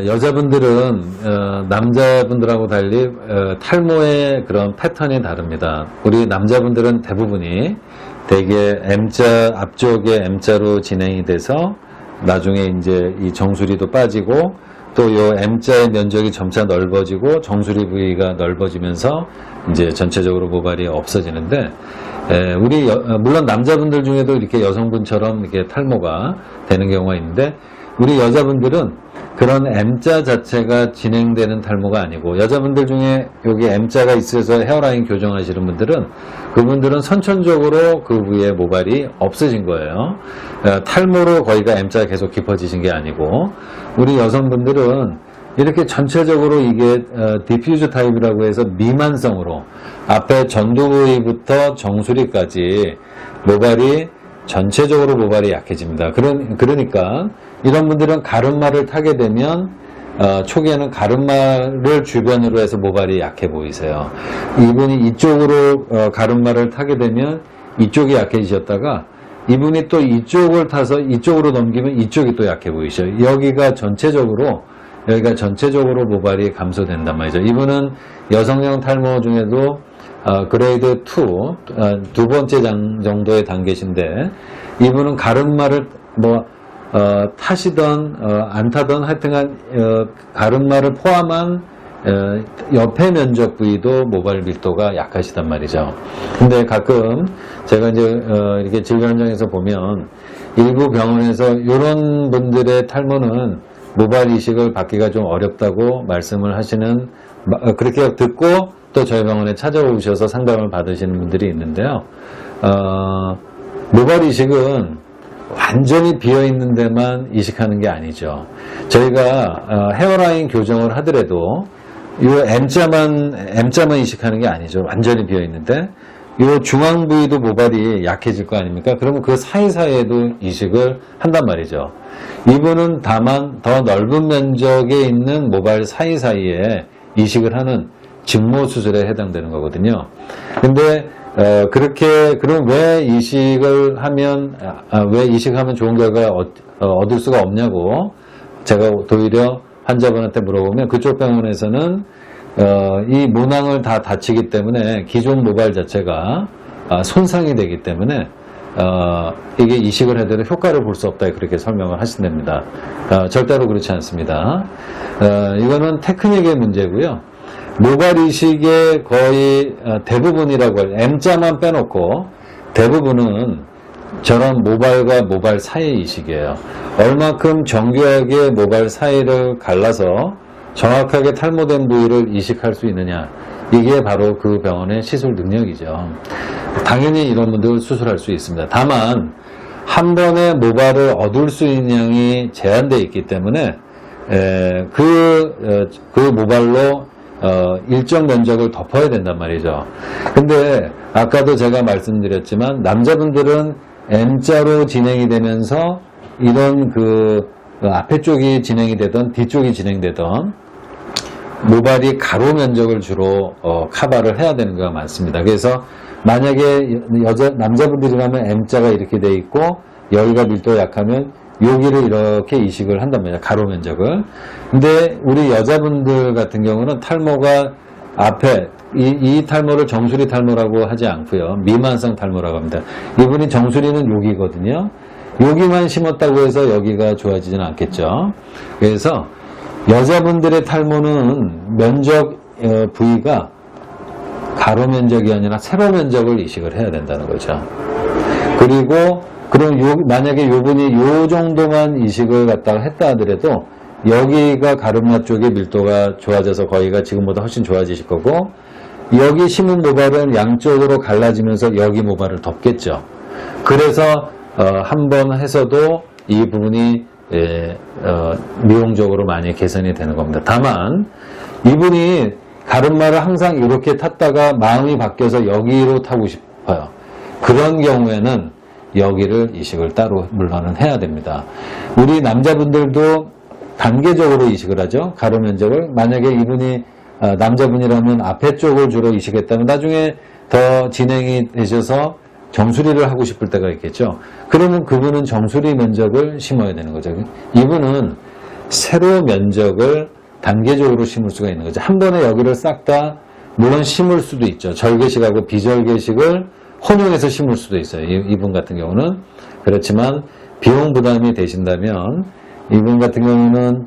여자분들은 남자분들하고 달리 탈모의 그런 패턴이 다릅니다. 우리 남자분들은 대부분이 대개 M자 앞쪽에 M자로 진행이 돼서 나중에 이제 이 정수리도 빠지고 또 요 M자의 면적이 점차 넓어지고 정수리 부위가 넓어지면서 이제 전체적으로 모발이 없어지는데 물론 남자분들 중에도 이렇게 여성분처럼 이렇게 탈모가 되는 경우가 있는데 우리 여자분들은 그런 M자 자체가 진행되는 탈모가 아니고 여자분들 중에 여기 M자가 있어서 헤어라인 교정하시는 분들은 그분들은 선천적으로 그 부위에 모발이 없어진 거예요. 탈모로 거기가 M자가 계속 깊어지신 게 아니고 우리 여성분들은 이렇게 전체적으로 이게 디퓨즈 타입이라고 해서 미만성으로 앞에 전두 부위부터 정수리까지 모발이 전체적으로 모발이 약해집니다. 그러니까 이런 분들은 가르마를 타게 되면 초기에는 가르마를 주변으로 해서 모발이 약해 보이세요. 이분이 이쪽으로 가르마를 타게 되면 이쪽이 약해지셨다가 이분이 또 이쪽을 타서 이쪽으로 넘기면 이쪽이 또 약해 보이셔요. 여기가 전체적으로 모발이 감소된단 말이죠. 이분은 여성형 탈모 중에도 그레이드 2, 두 번째 정도의 단계신데 이분은 가르마를 타시던 안 타던 하여튼간 가르마를 포함한 옆에 면적 부위도 모발 밀도가 약하시단 말이죠. 근데 가끔 제가 이제 이렇게 질병 현장에서 보면 일부 병원에서 이런 분들의 탈모는 모발 이식을 받기가 좀 어렵다고 말씀을 하시는, 그렇게 듣고 또 저희 병원에 찾아오셔서 상담을 받으시는 분들이 있는데요. 모발 이식은 완전히 비어있는 데만 이식하는 게 아니죠. 저희가 헤어라인 교정을 하더라도 이 M자만 이식하는 게 아니죠. 완전히 비어있는데 이 중앙 부위도 모발이 약해질 거 아닙니까? 그러면 그 사이사이에도 이식을 한단 말이죠. 이분은 다만 더 넓은 면적에 있는 모발 사이사이에 이식을 하는 증모 수술에 해당되는 거거든요. 근데 그럼 왜 이식하면 좋은 결과 얻을 수가 없냐고 제가 오히려 환자분한테 물어보면 그쪽 병원에서는 이 모낭을 다 다치기 때문에 기존 모발 자체가 손상이 되기 때문에 이게 이식을 해도 효과를 볼 수 없다 그렇게 설명을 하신답니다. 절대로 그렇지 않습니다. 이거는 테크닉의 문제고요. 모발 이식의 거의 대부분이라고 할 M자만 빼놓고 대부분은 저런 모발과 모발 사이 이식이에요. 얼마큼 정교하게 모발 사이를 갈라서 정확하게 탈모된 부위를 이식할 수 있느냐, 이게 바로 그 병원의 시술 능력이죠. 당연히 이런 분들 수술할 수 있습니다. 다만 한 번에 모발을 얻을 수 있는 양이 제한되어 있기 때문에 그 모발로 일정 면적을 덮어야 된단 말이죠. 근데 아까도 제가 말씀드렸지만 남자분들은 M자로 진행이 되면서 이런 앞에 쪽이 진행이 되던 뒤쪽이 진행되던 모발이 가로 면적을 주로 커버를 해야 되는 경우가 많습니다. 그래서 만약에 남자분들이라면 M자가 이렇게 돼 있고 여기가 밀도가 약하면 여기를 이렇게 이식을 한단 말이에요. 가로 면적을. 근데 우리 여자분들 같은 경우는 탈모가 앞에 이 탈모를 정수리 탈모라고 하지 않고요. 미만성 탈모라고 합니다. 이분이 정수리는 여기거든요. 여기만 심었다고 해서 여기가 좋아지지는 않겠죠. 그래서 여자분들의 탈모는 면적 부위가 가로 면적이 아니라 세로 면적을 이식을 해야 된다는 거죠. 그리고 만약에 요분이 요 정도만 이식을 갖다가 했다 하더라도 여기가 가르마 쪽의 밀도가 좋아져서 거기가 지금보다 훨씬 좋아지실 거고 여기 심은 모발은 양쪽으로 갈라지면서 여기 모발을 덮겠죠. 그래서 한 번 해서도 이 부분이 미용적으로 많이 개선이 되는 겁니다. 다만 이분이 가르마를 항상 이렇게 탔다가 마음이 바뀌어서 여기로 타고 싶어요. 그런 경우에는 여기를 이식을 따로 물론은 해야 됩니다. 우리 남자분들도 단계적으로 이식을 하죠. 가로 면적을. 만약에 이분이 남자분이라면 앞에 쪽을 주로 이식했다면 나중에 더 진행이 되셔서 정수리를 하고 싶을 때가 있겠죠. 그러면 그분은 정수리 면적을 심어야 되는 거죠. 이분은 세로 면적을 단계적으로 심을 수가 있는 거죠. 한 번에 여기를 싹 다 물론 심을 수도 있죠. 절개식하고 비절개식을 혼용해서 심을 수도 있어요. 이분 같은 경우는. 그렇지만 비용 부담이 되신다면 이분 같은 경우는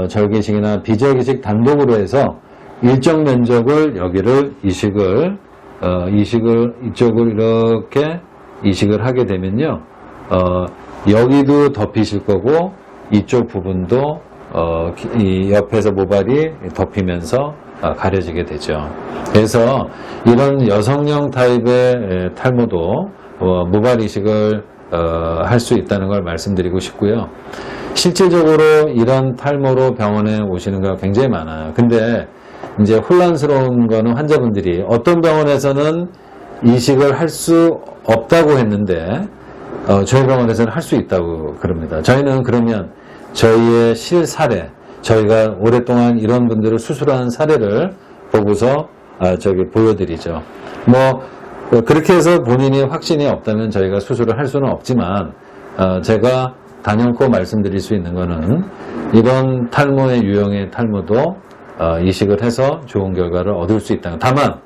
절개식이나 비절개식 단독으로 해서 일정 면적을 여기를 이식을 이쪽을 이렇게 이식을 하게 되면요. 여기도 덮이실 거고 이쪽 부분도 이 옆에서 모발이 덮이면서 가려지게 되죠. 그래서 이런 여성형 타입의 탈모도 모발 이식을 할 수 있다는 걸 말씀드리고 싶고요. 실질적으로 이런 탈모로 병원에 오시는 경우가 굉장히 많아요. 근데 이제 혼란스러운 거는 환자분들이 어떤 병원에서는 이식을 할 수 없다고 했는데 저희 병원에서는 할 수 있다고 그럽니다. 저희는 그러면 저희의 실사례, 저희가 오랫동안 이런 분들을 수술한 사례를 보고서 보여드리죠. 그렇게 해서 본인이 확신이 없다면 저희가 수술을 할 수는 없지만 제가 단연코 말씀드릴 수 있는 거는 이런 탈모의 유형의 탈모도 이식을 해서 좋은 결과를 얻을 수 있다는. 다만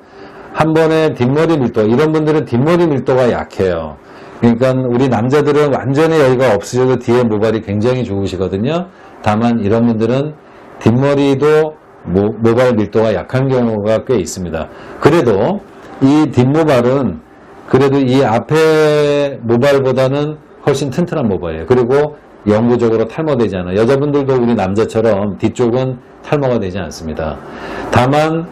한 번에 뒷머리 밀도, 이런 분들은 뒷머리 밀도가 약해요. 그러니까 우리 남자들은 완전히 여기가 없으셔도 뒤에 모발이 굉장히 좋으시거든요. 다만 이런 분들은 뒷머리도 모발 밀도가 약한 경우가 꽤 있습니다. 그래도 이 뒷모발은 그래도 이 앞에 모발보다는 훨씬 튼튼한 모발이에요. 그리고 영구적으로 탈모되지 않아요. 여자분들도 우리 남자처럼 뒤쪽은 탈모가 되지 않습니다. 다만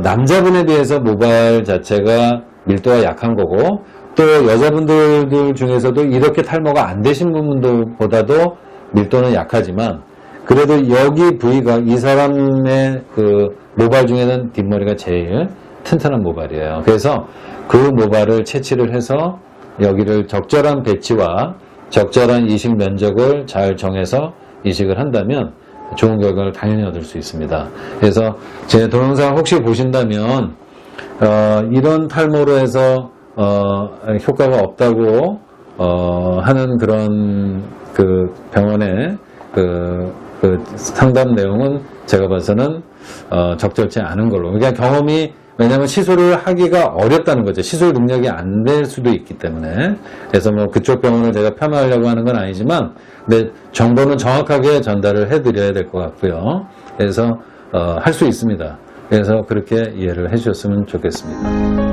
남자분에 비해서 모발 자체가 밀도가 약한 거고, 또 여자분들 중에서도 이렇게 탈모가 안 되신 분들보다도 밀도는 약하지만 그래도 여기 부위가 이 사람의 그 모발 중에는 뒷머리가 제일 튼튼한 모발이에요. 그래서 그 모발을 채취를 해서 여기를 적절한 배치와 적절한 이식 면적을 잘 정해서 이식을 한다면 좋은 결과를 당연히 얻을 수 있습니다. 그래서 제 동영상 혹시 보신다면 이런 탈모로 해서 효과가 없다고 하는 그런 그 병원의 그 상담 내용은 제가 봐서는 적절치 않은 걸로. 그러니까 경험이, 왜냐하면 시술을 하기가 어렵다는 거죠. 시술 능력이 안 될 수도 있기 때문에. 그래서 그쪽 병원을 제가 폄하하려고 하는 건 아니지만, 근데 정보는 정확하게 전달을 해드려야 될 것 같고요. 그래서 할 수 있습니다. 그래서 그렇게 이해를 해주셨으면 좋겠습니다.